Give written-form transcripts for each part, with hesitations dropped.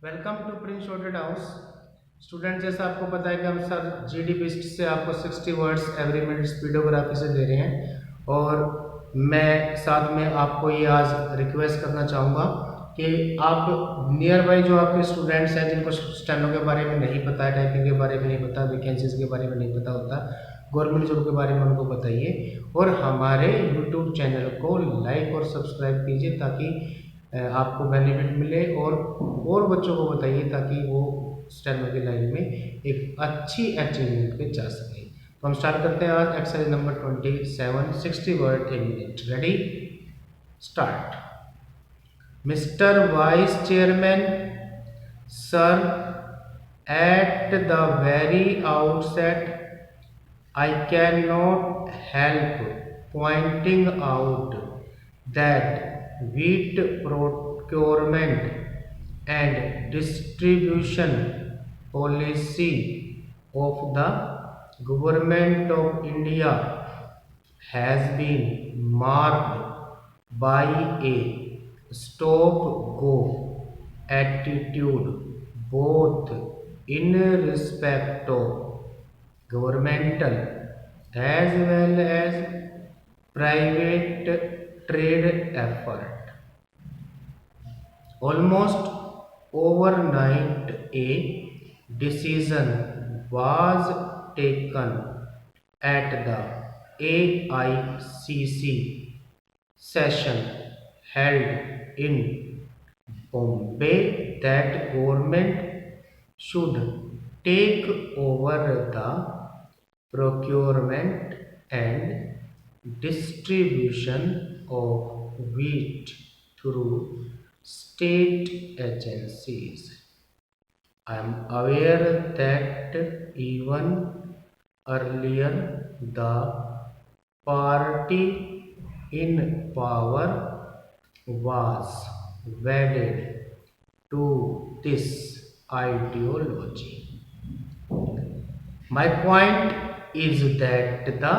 Welcome to prince शॉर्टेड house. Student, जैसा आपको पता है कि हम सर जीडी बेस्ड से आपको 60 वर्ड्स एवरी मिनट स्पीडोग्राफी से दे रहे हैं और मैं साथ में आपको ये आज रिक्वेस्ट करना चाहूँगा कि आप नियर बाई जो आपके स्टूडेंट्स हैं जिनको स्टेनो के बारे में नहीं पता है, टाइपिंग के बारे में नहीं पता, वैकेंसीज के बारे में नहीं पता होता, गवर्नमेंट जॉब के बारे में उनको बताइए और हमारे यूट्यूब चैनल को लाइक और सब्सक्राइब कीजिए ताकि आपको बेनिफिट मिले और बच्चों को बताइए ताकि वो स्टेनो की लाइन में एक अच्छी अचीवमेंट पे जा सके। तो हम स्टार्ट करते हैं आज exercise number 27, 60 word in minute. Ready, start. Mister vice chairman sir, at the very outset I cannot help pointing out that wheat procurement and distribution policy of the Government of India has been marked by a stop-go attitude both in respect of governmental as well as private trade effort. Almost overnight, a decision was taken at the AICC session held in Bombay that government should take over the procurement and distribution of wheat through state agencies. I am aware that even earlier the party in power was wedded to this ideology. My point is that the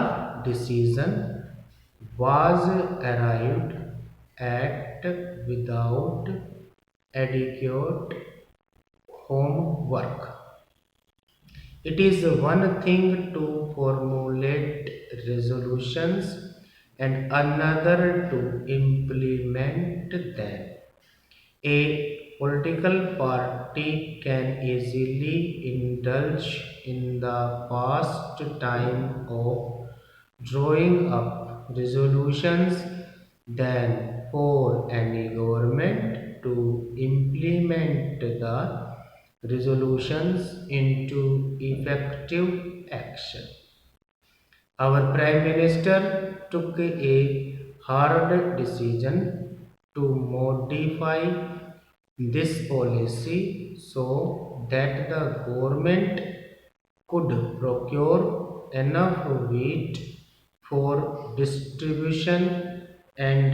decision was arrived at without adequate homework. It is one thing to formulate resolutions and another to implement them. A political party can easily indulge in the pastime of drawing up resolutions than for any government to implement the resolutions into effective action. Our Prime Minister took a hard decision to modify this policy so that the government could procure enough wheat for distribution and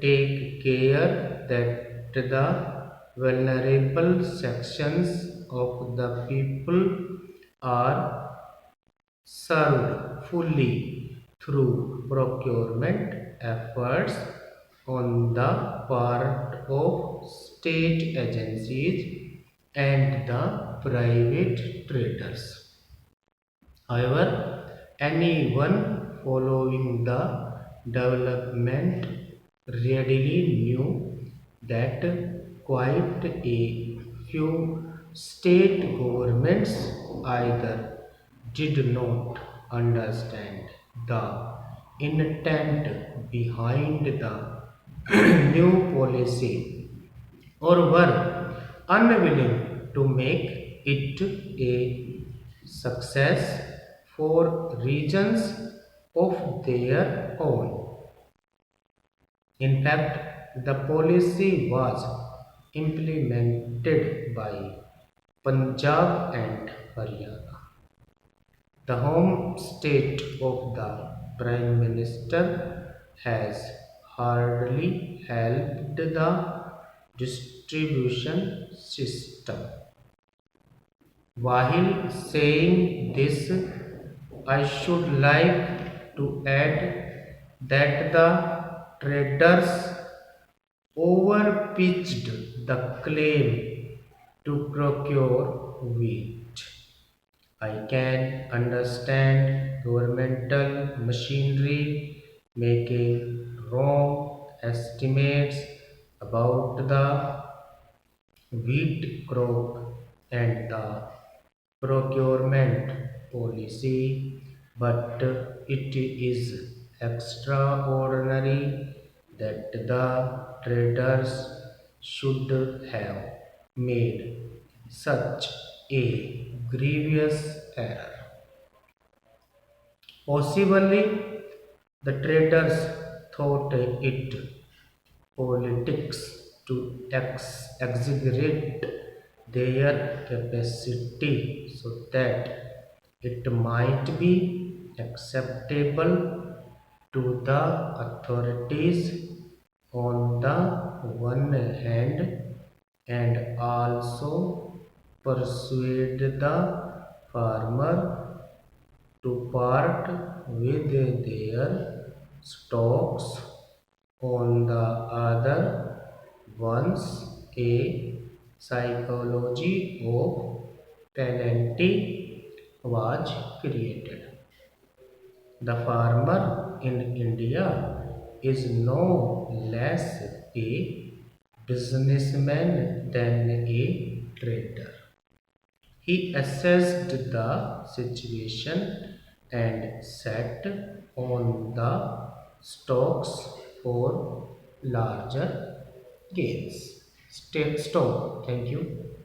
take care that the vulnerable sections of the people are served fully through procurement efforts on the part of state agencies and the private traders. However, anyone following the development readily knew that quite a few state governments either did not understand the intent behind the new policy or were unwilling to make it a success for reasons of their own. In fact, the policy was implemented by Punjab and Haryana, the home state of the Prime Minister, has hardly helped the distribution system. While saying this, I should like to add that the traders overpitched the claim to procure wheat. I can understand governmental machinery making wrong estimates about the wheat crop and the procurement policy, but it is extraordinary that the traders should have made such a grievous error. Possibly the traders thought it politics to exaggerate their capacity so that it might be acceptable to the authorities on the one hand and also persuade the farmer to part with their stocks on the other. Once a psychology of penalty was created. The farmer in India is no less a businessman than a trader. He assessed the situation and set on the stocks for larger gains. Stop. Thank you.